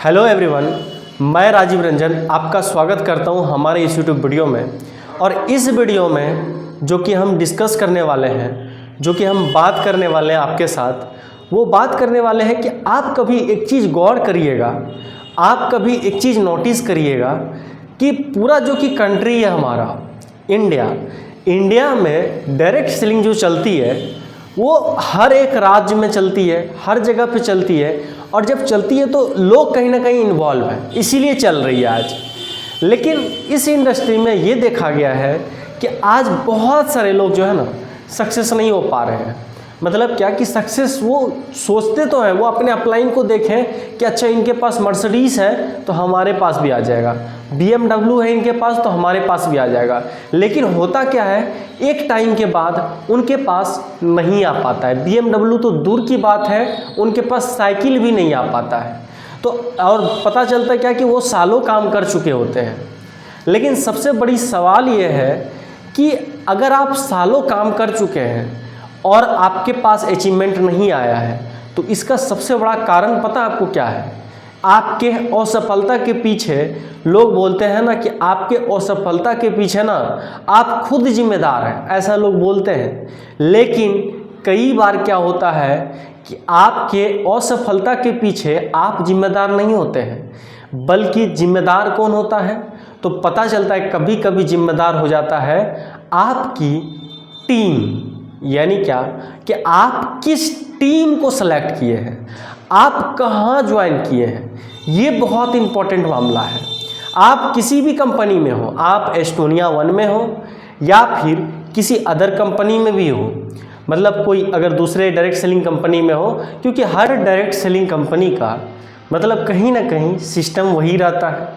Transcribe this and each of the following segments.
Hello everyone, मैं राजीव रंजन आपका स्वागत करता हूं हमारे इस यूट्यूब वीडियो में। और इस वीडियो में जो कि हम डिस्कस करने वाले हैं, जो कि हम बात करने वाले हैं आपके साथ, वो बात करने वाले हैं कि आप कभी एक चीज़ गौर करिएगा, आप कभी एक चीज़ नोटिस करिएगा कि पूरा जो कि कंट्री है हमारा इंडिया में डायरेक्ट सेलिंग जो चलती है वो हर एक राज्य में चलती है, हर जगह पे चलती है। और जब चलती है तो लोग कहीं ना कहीं इन्वॉल्व हैं, इसीलिए चल रही है आज। लेकिन इस इंडस्ट्री में ये देखा गया है कि आज बहुत सारे लोग जो है ना सक्सेस नहीं हो पा रहे हैं। मतलब क्या कि सक्सेस वो सोचते तो हैं, वो अपने अपलाइन को देखें कि अच्छा इनके पास मर्सिडीज़ है तो हमारे पास भी आ जाएगा, BMW है इनके पास तो हमारे पास भी आ जाएगा। लेकिन होता क्या है, एक टाइम के बाद उनके पास नहीं आ पाता है। BMW तो दूर की बात है, उनके पास साइकिल भी नहीं आ पाता है। तो और पता चलता है क्या कि वो सालों काम कर चुके होते हैं। लेकिन सबसे बड़ी सवाल ये है कि अगर आप सालों काम कर चुके हैं और आपके पास अचीवमेंट नहीं आया है, तो इसका सबसे बड़ा कारण पता आपको क्या है? आपके असफलता के पीछे लोग बोलते हैं ना कि आपके असफलता के पीछे ना आप खुद जिम्मेदार हैं, ऐसा लोग बोलते हैं। लेकिन कई बार क्या होता है कि आपके असफलता के पीछे आप जिम्मेदार नहीं होते हैं, बल्कि जिम्मेदार कौन होता है? तो पता चलता है कभी कभी जिम्मेदार हो जाता है आपकी टीम। यानी क्या कि आप किस टीम को सेलेक्ट किए हैं, आप कहाँ ज्वाइन किए हैं, ये बहुत इंपॉर्टेंट मामला है। आप किसी भी कंपनी में हो, आप एस्टोनिया 1 में हो या फिर किसी अदर कंपनी में भी हो, मतलब कोई अगर दूसरे डायरेक्ट सेलिंग कंपनी में हो, क्योंकि हर डायरेक्ट सेलिंग कंपनी का मतलब कहीं ना कहीं सिस्टम वही रहता है,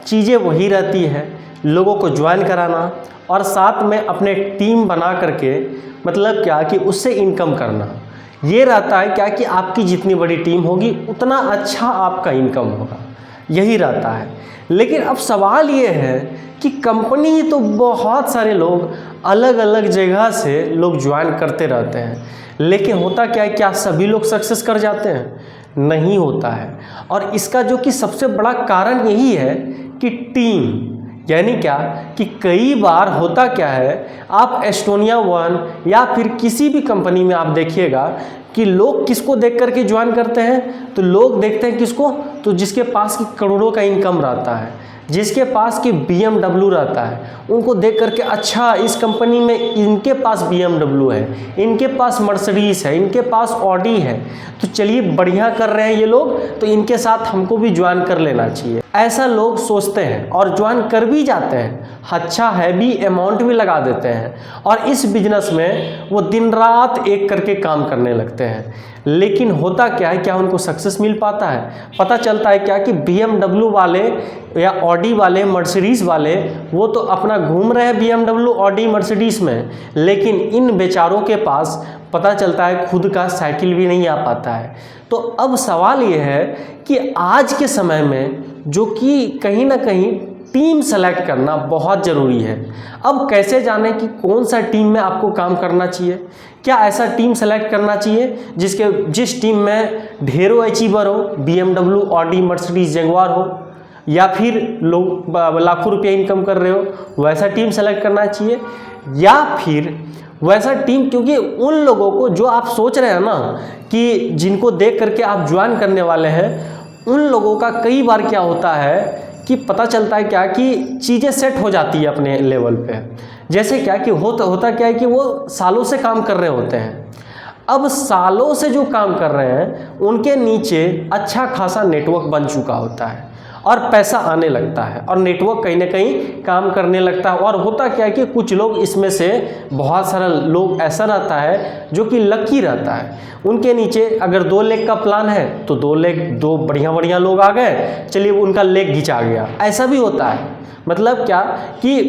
चीज़ें वही रहती है, लोगों को ज्वाइन कराना और साथ में अपने टीम बना करके मतलब क्या कि उससे इनकम करना। ये रहता है क्या कि आपकी जितनी बड़ी टीम होगी उतना अच्छा आपका इनकम होगा, यही रहता है। लेकिन अब सवाल ये है कि कंपनी तो बहुत सारे लोग अलग अलग जगह से लोग ज्वाइन करते रहते हैं, लेकिन होता क्या है, क्या सभी लोग सक्सेस कर जाते हैं? नहीं होता है। और इसका जो कि सबसे बड़ा कारण यही है कि टीम, यानी क्या कि कई बार होता क्या है, आप एस्टोनिया 1 या फिर किसी भी कंपनी में आप देखिएगा कि लोग किसको देख करके ज्वाइन करते हैं, तो लोग देखते हैं किसको, तो जिसके पास की करोड़ों का इनकम रहता है, जिसके पास की BMW रहता है, उनको देख करके अच्छा इस कंपनी में इनके पास BMW है, इनके पास मर्सिडीज़ है, इनके पास ऑडी है, तो चलिए बढ़िया कर रहे हैं ये लोग, तो इनके साथ हमको भी ज्वाइन कर लेना चाहिए। ऐसा लोग सोचते हैं और ज्वाइन कर भी जाते हैं, अच्छा हैवी अमाउंट भी लगा देते हैं और इस बिजनेस में वो दिन रात एक करके काम करने लगते हैं। लेकिन होता क्या है, क्या उनको सक्सेस मिल पाता है? पता चलता है क्या कि BMW वाले या ऑडी वाले, मर्सिडीज़ वाले, वो तो अपना घूम रहे हैं BMW, ऑडी, मर्सिडीज़ में, लेकिन इन बेचारों के पास पता चलता है खुद का साइकिल भी नहीं आ पाता है। तो अब सवाल ये है कि आज के समय में जो कि कहीं ना कहीं टीम सेलेक्ट करना बहुत ज़रूरी है। अब कैसे जाने कि कौन सा टीम में आपको काम करना चाहिए? क्या ऐसा टीम सेलेक्ट करना चाहिए जिस टीम में ढेरों अचीवर हो, BMW, ऑडी, मर्सिडीज़, जगुआर हो, या फिर लोग लाखों रुपये इनकम कर रहे हो, वैसा टीम सेलेक्ट करना चाहिए? या फिर वैसा टीम, क्योंकि उन लोगों को जो आप सोच रहे हैं ना कि जिनको देख करके आप ज्वाइन करने वाले हैं, उन लोगों का कई बार क्या होता है कि पता चलता है क्या कि चीज़ें सेट हो जाती है अपने लेवल पे। जैसे क्या कि होता क्या है कि वो सालों से काम कर रहे होते हैं। अब सालों से जो काम कर रहे हैं उनके नीचे अच्छा खासा नेटवर्क बन चुका होता है और पैसा आने लगता है और नेटवर्क कहीं ना कहीं काम करने लगता है। और होता क्या है कि कुछ लोग इसमें से बहुत सारा लोग ऐसा रहता है जो कि लकी रहता है, उनके नीचे अगर 2 लेग का प्लान है तो 2 बढ़िया लोग आ गए, चलिए उनका लेग घिंचा गया, ऐसा भी होता है। मतलब क्या कि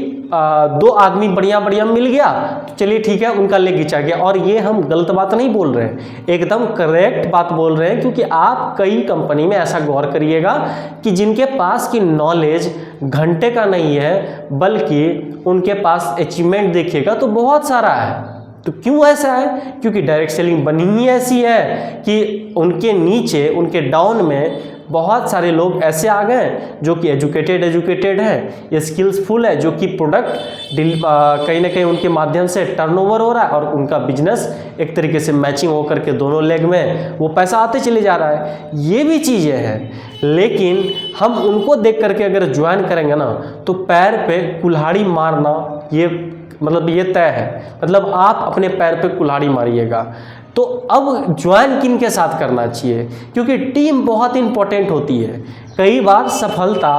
2 आदमी बढ़िया मिल गया, तो चलिए ठीक है उनका लेग घिंचा गया। और ये हम गलत बात नहीं बोल रहे हैं, एकदम करेक्ट बात बोल रहे हैं, क्योंकि आप कई कंपनी में ऐसा गौर करिएगा कि जिनके पास की नॉलेज घंटे का नहीं है, बल्कि उनके पास अचीवमेंट देखिएगा तो बहुत सारा है। तो क्यों ऐसा है? क्योंकि डायरेक्ट सेलिंग बनी ही ऐसी है कि उनके नीचे, उनके डाउन में बहुत सारे लोग ऐसे आ गए जो कि एजुकेटेड है, स्किल्सफुल है, जो कि प्रोडक्ट कहीं ना कहीं उनके माध्यम से टर्नओवर हो रहा है और उनका बिजनेस एक तरीके से मैचिंग होकर के दोनों लेग में वो पैसा आते चले जा रहा है। ये भी चीज़ें हैं, लेकिन हम उनको देख करके अगर ज्वाइन करेंगे ना तो पैर पे कुल्हाड़ी मारना ये मतलब ये तय है, मतलब आप अपने पैर पे कुल्हाड़ी मारिएगा। तो अब ज्वाइन किन के साथ करना चाहिए, क्योंकि टीम बहुत इंपॉर्टेंट होती है। कई बार सफलता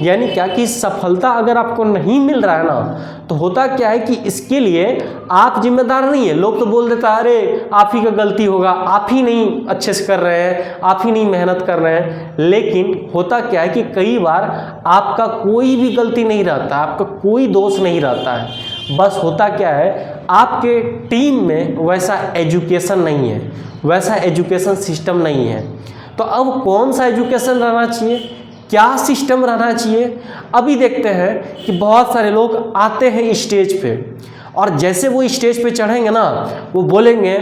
यानी क्या कि सफलता अगर आपको नहीं मिल रहा है ना तो होता क्या है कि इसके लिए आप जिम्मेदार नहीं है। लोग तो बोल देता है अरे आप ही का गलती होगा, आप ही नहीं अच्छे से कर रहे हैं, आप ही नहीं मेहनत कर रहे हैं। लेकिन होता क्या है कि कई बार आपका कोई भी गलती नहीं रहता, आपका कोई दोष नहीं रहता है। बस होता क्या है आपके टीम में वैसा एजुकेशन नहीं है, वैसा एजुकेशन सिस्टम नहीं है। तो अब कौन सा एजुकेशन रहना चाहिए, क्या सिस्टम रहना चाहिए? अभी देखते हैं कि बहुत सारे लोग आते हैं स्टेज पे और जैसे वो स्टेज पे चढ़ेंगे ना वो बोलेंगे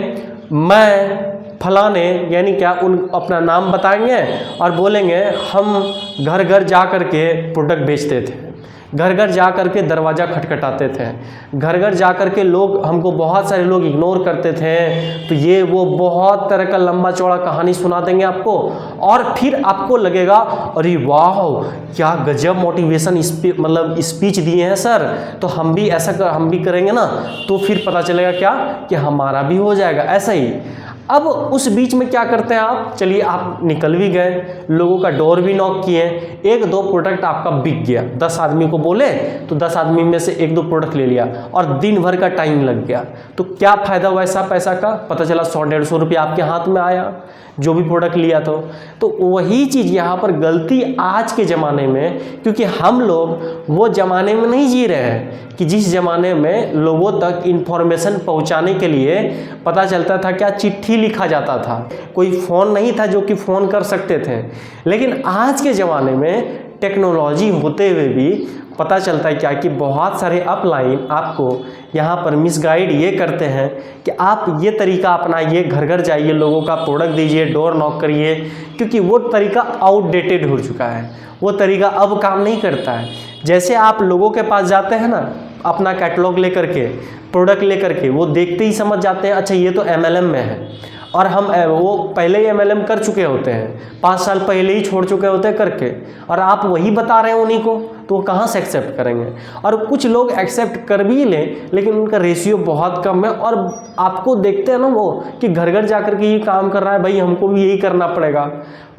मैं फलाने यानी क्या उन अपना नाम बताएंगे और बोलेंगे हम घर घर जा कर के प्रोडक्ट बेचते थे, घर घर जा कर के दरवाज़ा खटखटाते थे, घर घर जा कर के लोग हमको बहुत सारे लोग इग्नोर करते थे। तो ये वो बहुत तरह का लंबा चौड़ा कहानी सुना देंगे आपको और फिर आपको लगेगा अरे वाह क्या गजब मोटिवेशन मतलब स्पीच दिए हैं सर, तो हम भी ऐसा हम भी करेंगे ना, तो फिर पता चलेगा क्या कि हमारा भी हो जाएगा ऐसा ही। अब उस बीच में क्या करते हैं आप, चलिए आप निकल भी गए, लोगों का डोर भी नॉक किए, एक दो प्रोडक्ट आपका बिक गया, 10 आदमी को बोले तो 10 आदमी में से एक दो प्रोडक्ट ले लिया और दिन भर का टाइम लग गया। तो क्या फ़ायदा हुआ ऐसा पैसा का, पता चला 100-150 रुपया आपके हाथ में आया जो भी प्रोडक्ट लिया तो वही चीज़ यहाँ पर गलती आज के ज़माने में, क्योंकि हम लोग वो ज़माने में नहीं जी रहे हैं कि जिस ज़माने में लोगों तक इन्फॉर्मेशन पहुँचाने के लिए पता चलता था क्या चिट्ठी लिखा जाता था, कोई फ़ोन नहीं था जो कि फ़ोन कर सकते थे। लेकिन आज के ज़माने में टेक्नोलॉजी होते हुए भी पता चलता है क्या कि बहुत सारे अपलाइन आपको यहाँ पर मिसगाइड ये करते हैं कि आप ये तरीका अपनाइए, घर घर जाइए, लोगों का प्रोडक्ट दीजिए, डोर नॉक करिए, क्योंकि वो तरीका आउटडेटेड हो चुका है, वो तरीका अब काम नहीं करता है। जैसे आप लोगों के पास जाते हैं ना अपना कैटलॉग लेकर के, प्रोडक्ट लेकर के, वो देखते ही समझ जाते हैं अच्छा ये तो MLM में है और हम वो पहले ही MLM कर चुके होते हैं, 5 साल पहले ही छोड़ चुके होते हैं करके, और आप वही बता रहे हैं उन्हीं को, तो वो कहाँ से एक्सेप्ट करेंगे। और कुछ लोग एक्सेप्ट कर भी लें लेकिन उनका रेशियो बहुत कम है और आपको देखते हैं ना वो कि घर घर जा कर के ये काम कर रहा है, भाई हमको भी यही करना पड़ेगा।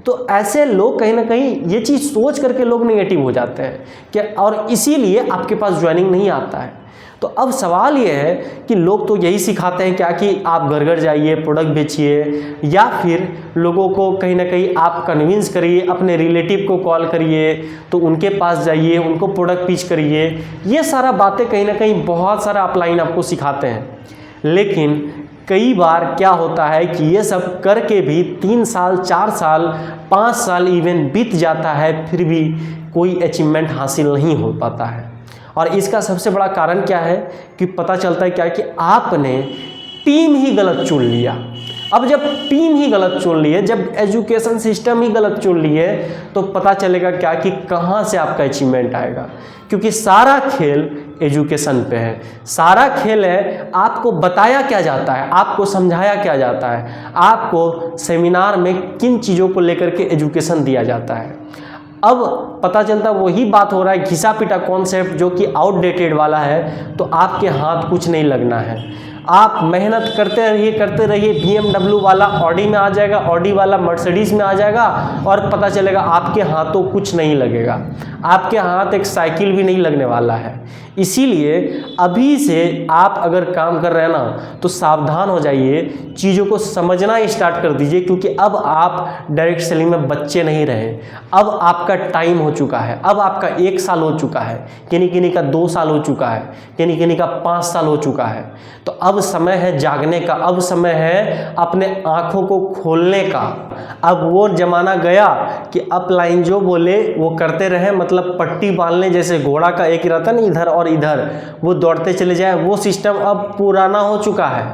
तो ऐसे लोग कहीं ना कहीं ये चीज़ सोच करके लोग नेगेटिव हो जाते हैं कि और इसीलिए आपके पास ज्वाइनिंग नहीं आता है। तो अब सवाल ये है कि लोग तो यही सिखाते हैं क्या कि आप घर घर जाइए, प्रोडक्ट बेचिए, या फिर लोगों को कहीं ना कहीं आप कन्विंस करिए, अपने रिलेटिव को कॉल करिए तो उनके पास जाइए, उनको प्रोडक्ट पिच करिए। ये सारा बातें कहीं ना कहीं बहुत सारा अपलाइन आपको सिखाते हैं। लेकिन कई बार क्या होता है कि ये सब करके भी 3 साल 4 साल 5 साल इवन बीत जाता है, फिर भी कोई अचीवमेंट हासिल नहीं हो पाता है। और इसका सबसे बड़ा कारण क्या है कि पता चलता है क्या कि आपने टीम ही गलत चुन लिया। अब जब टीम ही गलत चुन लिए, जब एजुकेशन सिस्टम ही गलत चुन लिए, तो पता चलेगा क्या कि कहाँ से आपका अचीवमेंट आएगा, क्योंकि सारा खेल एजुकेशन पे है, सारा खेल है आपको बताया क्या जाता है, आपको समझाया क्या जाता है, आपको सेमिनार में किन चीज़ों को लेकर के एजुकेशन दिया जाता है। अब पता चलता वही बात हो रहा है घिसा पिटा कॉन्सेप्ट जो कि आउटडेटेड वाला है, तो आपके हाथ कुछ नहीं लगना है। आप मेहनत करते रहिए, BMW वाला ऑडी में आ जाएगा, ऑडी वाला मर्सिडीज़ में आ जाएगा और पता चलेगा आपके हाथों कुछ नहीं लगेगा, आपके हाथ एक साइकिल भी नहीं लगने वाला है। इसीलिए अभी से आप अगर काम कर रहे हैं ना तो सावधान हो जाइए, चीज़ों को समझना स्टार्ट कर दीजिए, क्योंकि अब आप डायरेक्ट सेलिंग में बच्चे नहीं रहे, अब आपका टाइम हो चुका है, अब आपका 1 साल हो चुका है, किन्हीं का 2 साल हो चुका है, किन्हीं का 5 साल हो चुका है। तो अब समय है जागने का, अब समय है अपने आँखों को खोलने का। अब वो ज़माना गया कि अपलाइन जो बोले वो करते रहे, मतलब पट्टी बांधने जैसे घोड़ा का एक ही रहता नहीं, इधर और इधर वो दौड़ते चले जाए, वो सिस्टम अब पुराना हो चुका है।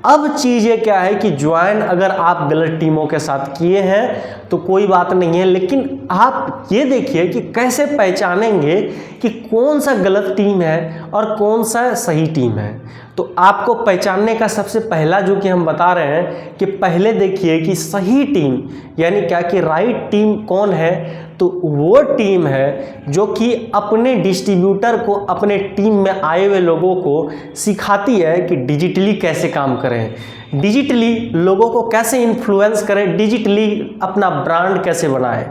अब चीज़ें क्या है कि ज्वाइन अगर आप गलत टीमों के साथ किए हैं तो कोई बात नहीं है, लेकिन आप ये देखिए कि कैसे पहचानेंगे कि कौन सा गलत टीम है और कौन सा सही टीम है। तो आपको पहचानने का सबसे पहला जो कि हम बता रहे हैं कि पहले देखिए कि सही टीम यानी क्या कि राइट टीम कौन है। तो वो टीम है जो कि अपने डिस्ट्रीब्यूटर को, अपने टीम में आए हुए लोगों को सिखाती है कि डिजिटली कैसे काम करें, डिजिटली लोगों को कैसे इन्फ्लुएंस करें, डिजिटली अपना ब्रांड कैसे बनाएं।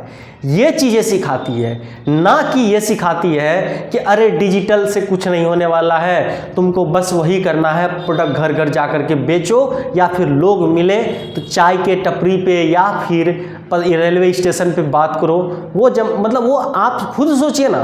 ये चीज़ें सिखाती है, ना कि ये सिखाती है कि अरे डिजिटल से कुछ नहीं होने वाला है, तुमको बस वही करना है, प्रोडक्ट घर घर जा कर के बेचो, या फिर लोग मिले तो चाय के टपरी पे या फिर रेलवे स्टेशन पे बात करो। वो जब मतलब वो आप खुद सोचिए ना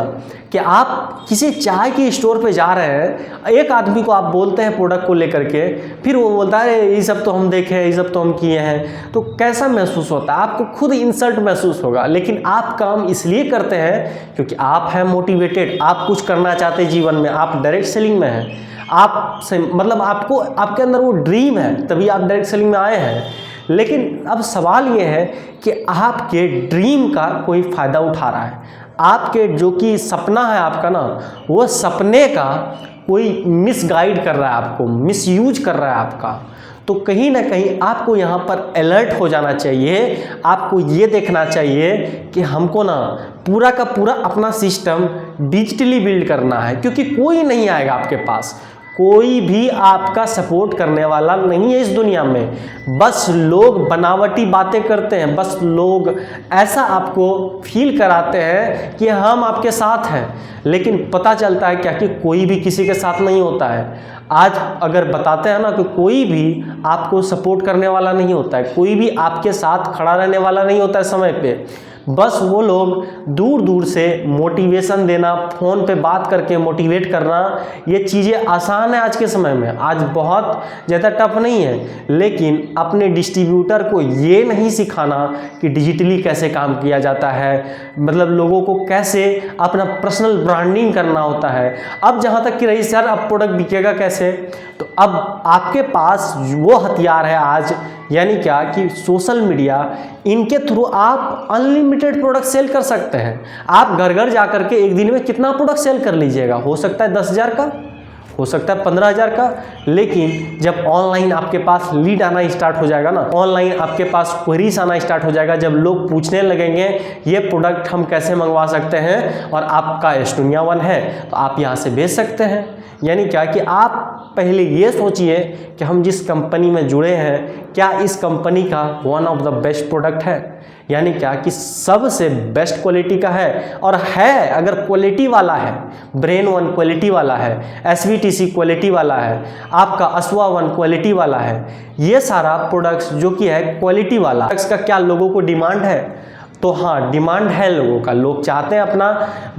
कि आप किसी चाय के स्टोर पे जा रहे हैं, एक आदमी को आप बोलते हैं प्रोडक्ट को लेकर के, फिर वो बोलता है ये सब तो हम देखे हैं, ये सब तो हम किए हैं, तो कैसा महसूस होता है? आपको खुद इंसल्ट महसूस होगा। लेकिन आप काम इसलिए करते हैं क्योंकि आप हैं मोटिवेटेड, आप कुछ करना चाहते हैं जीवन में, आप डायरेक्ट सेलिंग में हैं, आप से मतलब आपको आपके अंदर वो ड्रीम है, तभी आप डायरेक्ट सेलिंग में आए हैं। लेकिन अब सवाल ये है कि आपके ड्रीम का कोई फ़ायदा उठा रहा है, आपके जो कि सपना है आपका ना, वो सपने का कोई मिसगाइड कर रहा है आपको, मिसयूज कर रहा है आपका। तो कहीं ना कहीं आपको यहाँ पर अलर्ट हो जाना चाहिए, आपको ये देखना चाहिए कि हमको ना पूरा का पूरा अपना सिस्टम डिजिटली बिल्ड करना है, क्योंकि कोई नहीं आएगा आपके पास, कोई भी आपका सपोर्ट करने वाला नहीं है इस दुनिया में। बस लोग बनावटी बातें करते हैं, बस लोग ऐसा आपको फील कराते हैं कि हम आपके साथ हैं, लेकिन पता चलता है क्या कि कोई भी किसी के साथ नहीं होता है। आज अगर बताते हैं ना कि कोई भी आपको सपोर्ट करने वाला नहीं होता है, कोई भी आपके साथ खड़ा रहने वाला नहीं होता है समय पे, बस वो लोग दूर दूर से मोटिवेशन देना, फ़ोन पे बात करके मोटिवेट करना, ये चीज़ें आसान है आज के समय में, आज बहुत ज़्यादा टफ नहीं है। लेकिन अपने डिस्ट्रीब्यूटर को ये नहीं सिखाना कि डिजिटली कैसे काम किया जाता है, मतलब लोगों को कैसे अपना पर्सनल ब्रांडिंग करना होता है। अब जहाँ तक कि रही सर अब प्रोडक्ट बिकेगा कैसे, तो अब आपके पास वो हथियार है आज, यानी क्या कि सोशल मीडिया, इनके थ्रू आप अनलिमिटेड प्रोडक्ट सेल कर सकते हैं। आप घर घर जा करके एक दिन में कितना प्रोडक्ट सेल कर लीजिएगा, हो सकता है 10,000 का, हो सकता है 15,000 का। लेकिन जब ऑनलाइन आपके पास लीड आना स्टार्ट हो जाएगा ना, ऑनलाइन आपके पास क्वेरीज आना स्टार्ट हो जाएगा, जब लोग पूछने लगेंगे ये प्रोडक्ट हम कैसे मंगवा सकते हैं और आपका एस्टोनिया 1 है तो आप यहाँ से भेज सकते हैं। यानी क्या कि आप पहले ये सोचिए कि हम जिस कंपनी में जुड़े हैं क्या इस कंपनी का one of the best product है, यानी क्या कि सबसे बेस्ट क्वालिटी का है। और है अगर क्वालिटी वाला है, ब्रेन 1 क्वालिटी वाला है, SVTC क्वालिटी वाला है, आपका असवा 1 क्वालिटी वाला है, ये सारा प्रोडक्ट्स जो कि है क्वालिटी वाला, इसका क्या लोगों को डिमांड है? तो हाँ, डिमांड है लोगों का, लोग चाहते हैं अपना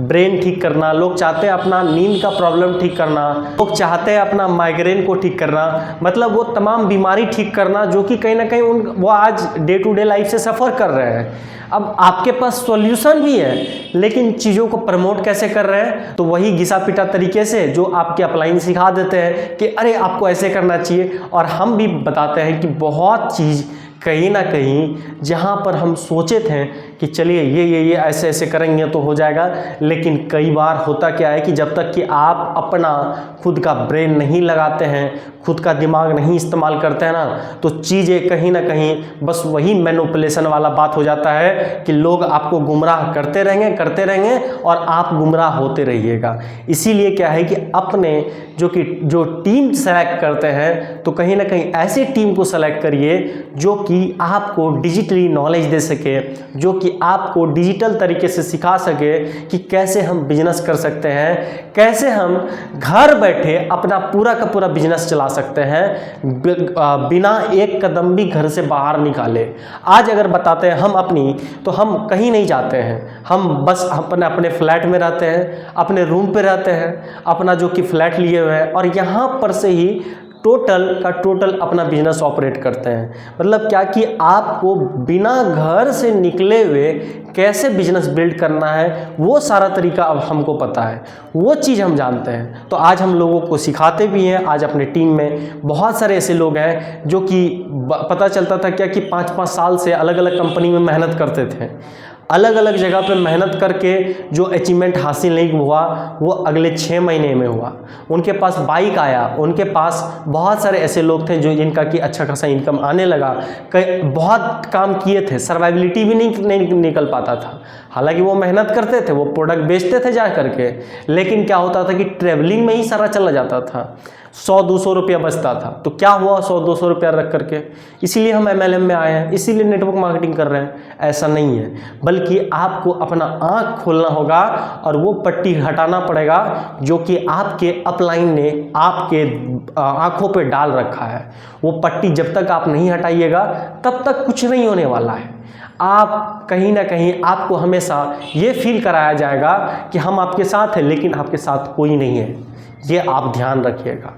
ब्रेन ठीक करना, लोग चाहते हैं अपना नींद का प्रॉब्लम ठीक करना, लोग चाहते हैं अपना माइग्रेन को ठीक करना, मतलब वो तमाम बीमारी ठीक करना जो कि कहीं ना कहीं वो आज डे टू डे लाइफ से सफ़र कर रहे हैं। अब आपके पास सॉल्यूशन भी है, लेकिन चीज़ों को प्रमोट कैसे कर रहे हैं? तो वही घिसा पिटा तरीके से जो आपके अपलाइन सिखा देते हैं कि अरे आपको ऐसे करना चाहिए, और हम भी बताते हैं कि बहुत चीज़ कहीं ना कहीं जहाँ पर हम सोचे थे कि चलिए ये ऐसे ऐसे करेंगे तो हो जाएगा, लेकिन कई बार होता क्या है कि जब तक कि आप अपना खुद का ब्रेन नहीं लगाते हैं, खुद का दिमाग नहीं इस्तेमाल करते हैं ना, तो चीज़ें कहीं ना कहीं बस वही मैनिपुलेशन वाला बात हो जाता है कि लोग आपको गुमराह करते रहेंगे और आप गुमराह होते रहिएगा। इसीलिए क्या है कि अपने जो टीम सेलेक्ट करते हैं तो कहीं ना कहीं ऐसी टीम को सेलेक्ट करिए जो कि आपको डिजिटली नॉलेज दे सके, जो कि आपको डिजिटल तरीके से सिखा सके कि कैसे हम बिजनेस कर सकते हैं, कैसे हम घर बैठे अपना पूरा का पूरा बिजनेस चला सकते हैं बिना एक कदम भी घर से बाहर निकाले। आज अगर बताते हैं हम अपनी, तो हम कहीं नहीं जाते हैं, हम बस अपने फ्लैट में रहते हैं, अपने रूम पे रहते हैं, अपना जो कि फ्लैट लिए हुए हैं, और यहाँ पर से ही टोटल का टोटल अपना बिजनेस ऑपरेट करते हैं। मतलब क्या कि आपको बिना घर से निकले हुए कैसे बिजनेस बिल्ड करना है वो सारा तरीका अब हमको पता है, वो चीज़ हम जानते हैं। तो आज हम लोगों को सिखाते भी हैं। आज अपने टीम में बहुत सारे ऐसे लोग हैं जो कि पता चलता था क्या कि 5-5 साल से अलग अलग कंपनी में मेहनत करते थे, अलग अलग जगह पे मेहनत करके जो अचीवमेंट हासिल नहीं हुआ वो अगले 6 महीने में हुआ। उनके पास बाइक आया, उनके पास बहुत सारे ऐसे लोग थे जो जिनका कि अच्छा खासा इनकम आने लगा, कई बहुत काम किए थे, सर्वाइवलिटी भी नहीं निकल पाता था। हालांकि वो मेहनत करते थे, वो प्रोडक्ट बेचते थे जा करके, लेकिन क्या होता था कि ट्रैवलिंग में ही सारा चला जाता था, 100-200 रुपया बचता था। तो क्या हुआ 100-200 रुपया रख करके? इसीलिए हम MLM में आए हैं, इसीलिए नेटवर्क मार्केटिंग कर रहे हैं। ऐसा नहीं है, बल्कि आपको अपना आँख खोलना होगा और वो पट्टी हटाना पड़ेगा जो कि आपके अपलाइन ने आपके आँखों पे डाल रखा है। वो पट्टी जब तक आप नहीं हटाइएगा तब तक कुछ नहीं होने वाला है। आप कहीं ना कहीं आपको हमेशा ये फील कराया जाएगा कि हम आपके साथ हैं, लेकिन आपके साथ कोई नहीं है। ये आप ध्यान रखिएगा।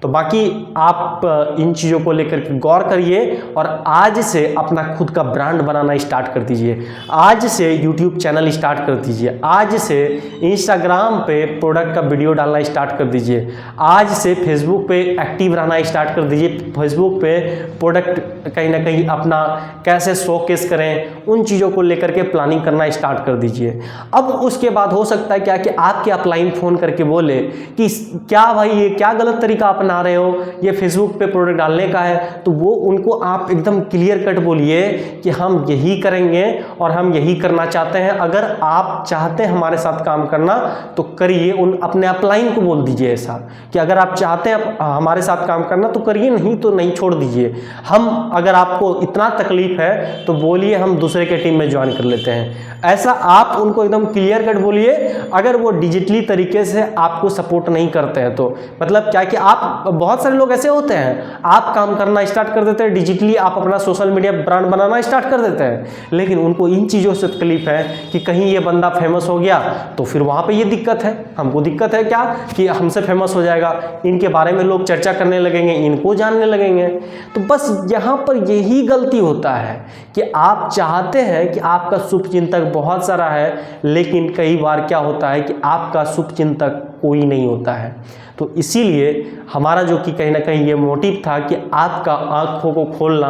तो बाकी आप इन चीज़ों को लेकर के गौर करिए और आज से अपना खुद का ब्रांड बनाना स्टार्ट कर दीजिए। आज से YouTube चैनल स्टार्ट कर दीजिए। आज से Instagram पे प्रोडक्ट का वीडियो डालना स्टार्ट कर दीजिए। आज से Facebook पे एक्टिव रहना स्टार्ट कर दीजिए। Facebook पे प्रोडक्ट कहीं ना कहीं अपना कैसे शोकेस करें, उन चीज़ों को लेकर के प्लानिंग करना स्टार्ट कर दीजिए। अब उसके बाद हो सकता है क्या कि आपके अपलाइन फ़ोन करके बोले कि क्या भाई ये क्या गलत तरीका अपना रहे हो, ये फेसबुक पे प्रोडक्ट डालने का है। तो वो उनको आप एकदम क्लियर कट बोलिए कि हम यही करेंगे और हम यही करना चाहते हैं। अगर आप चाहते हैं हमारे साथ काम करना तो करिए। उन अपने अपलाइन को बोल दीजिए ऐसा कि अगर आप चाहते हैं हमारे साथ काम करना तो करिए, नहीं तो नहीं, छोड़ दीजिए। हम अगर आपको इतना तकलीफ है तो बोलिए हम दूसरे के टीम में ज्वाइन कर लेते हैं। ऐसा आप उनको एकदम क्लियर कट बोलिए। अगर वो डिजिटली तरीके से आपको सपोर्ट नहीं करते हैं तो मतलब क्या कि आप, बहुत सारे लोग ऐसे होते हैं, आप काम करना स्टार्ट कर देते हैं डिजिटली, आप अपना सोशल मीडिया ब्रांड बनाना स्टार्ट कर देते हैं, लेकिन उनको इन चीज़ों से तकलीफ है कि कहीं ये बंदा फेमस हो गया तो फिर वहाँ पे ये दिक्कत है। हमको दिक्कत है क्या कि हमसे फेमस हो जाएगा, इनके बारे में लोग चर्चा करने लगेंगे, इनको जानने लगेंगे। तो बस यहाँ पर यही गलती होता है कि आप चाहते हैं कि आपका शुभचिंतक बहुत सारा है, लेकिन कई बार क्या होता है कि आपका शुभचिंतक कोई नहीं होता है। तो इसीलिए हमारा जो कि कहीं ना कहीं ये मोटिव था कि आपका आँखों को खोलना।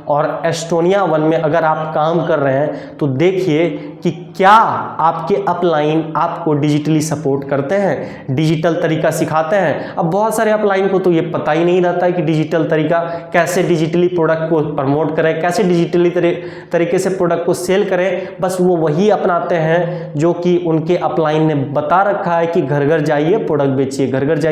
और एस्टोनिया 1 में अगर आप काम कर रहे हैं तो देखिए कि क्या आपके अपलाइन आपको डिजिटली सपोर्ट करते हैं, डिजिटल तरीका सिखाते हैं। अब बहुत सारे अपलाइन को तो ये पता ही नहीं रहता है कि डिजिटल तरीका कैसे डिजिटली प्रोडक्ट को प्रमोट करें, कैसे डिजिटली तरीके से प्रोडक्ट को सेल करें। बस वो वही अपनाते हैं जो कि उनके अपलाइन ने बता रखा है कि घर घर जाइए प्रोडक्ट बेचिए, घर घर जाइए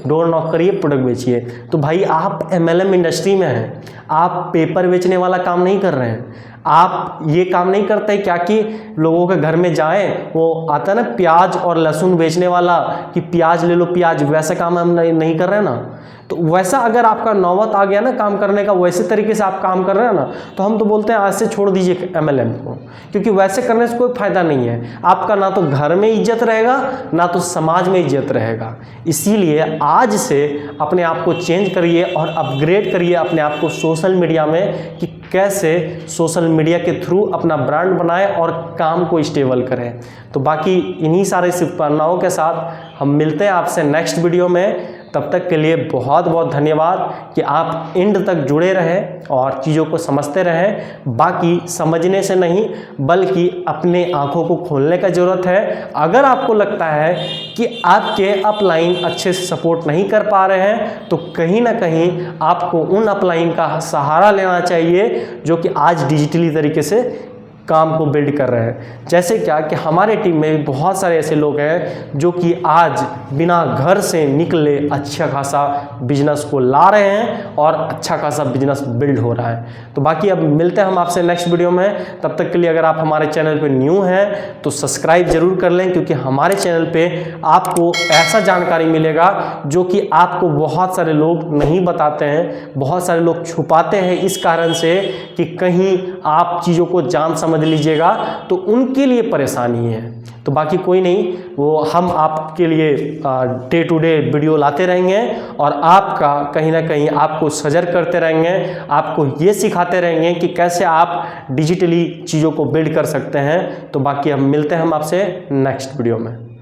डोर नॉक करिए प्रोडक्ट बेचिए। तो भाई आप MLM इंडस्ट्री में हैं, आप पेपर बेचने वाला काम नहीं कर रहे हैं। आप ये काम नहीं करते क्या कि लोगों के घर में जाएं, वो आता है ना प्याज और लहसुन बेचने वाला कि प्याज ले लो प्याज, वैसा काम हम नहीं कर रहे हैं ना। तो वैसा अगर आपका नौबत आ गया ना काम करने का, वैसे तरीके से आप काम कर रहे हैं ना, तो हम तो बोलते हैं आज से छोड़ दीजिए MLM को, क्योंकि वैसे करने से कोई फायदा नहीं है। आपका ना तो घर में इज्जत रहेगा ना तो समाज में इज्जत रहेगा। इसीलिए आज से अपने आप को चेंज करिए और अपग्रेड करिए अपने आप को सोशल मीडिया में कि कैसे सोशल मीडिया के थ्रू अपना ब्रांड बनाएं और काम को स्टेबल करें। तो बाकी इन्हीं सारे शुभकामनाओं के साथ हम मिलते हैं आपसे नेक्स्ट वीडियो में। तब तक के लिए बहुत बहुत धन्यवाद कि आप एंड तक जुड़े रहें और चीज़ों को समझते रहें। बाकी समझने से नहीं बल्कि अपने आँखों को खोलने का ज़रूरत है। अगर आपको लगता है कि आपके अपलाइन अच्छे से सपोर्ट नहीं कर पा रहे हैं तो कहीं ना कहीं आपको उन अपलाइन का सहारा लेना चाहिए जो कि आज डिजिटली तरीके से काम को बिल्ड कर रहे हैं। जैसे क्या कि हमारे टीम में बहुत सारे ऐसे लोग हैं जो कि आज बिना घर से निकले अच्छा खासा बिजनेस को ला रहे हैं और अच्छा खासा बिजनेस बिल्ड हो रहा है। तो बाकी अब मिलते हैं हम आपसे नेक्स्ट वीडियो में। तब तक के लिए अगर आप हमारे चैनल पे न्यू हैं तो सब्सक्राइब जरूर कर लें, क्योंकि हमारे चैनल पे आपको ऐसा जानकारी मिलेगा जो कि आपको बहुत सारे लोग नहीं बताते हैं, बहुत सारे लोग छुपाते हैं इस कारण से कि कहीं आप चीज़ों को जान समझ समझ लीजिएगा तो उनके लिए परेशानी है। तो बाकी कोई नहीं, वो हम आपके लिए डे टू डे वीडियो लाते रहेंगे और आपका कहीं ना कहीं आपको सजग करते रहेंगे, आपको ये सिखाते रहेंगे कि कैसे आप डिजिटली चीज़ों को बिल्ड कर सकते हैं। तो बाकी हम मिलते हैं हम आपसे नेक्स्ट वीडियो में।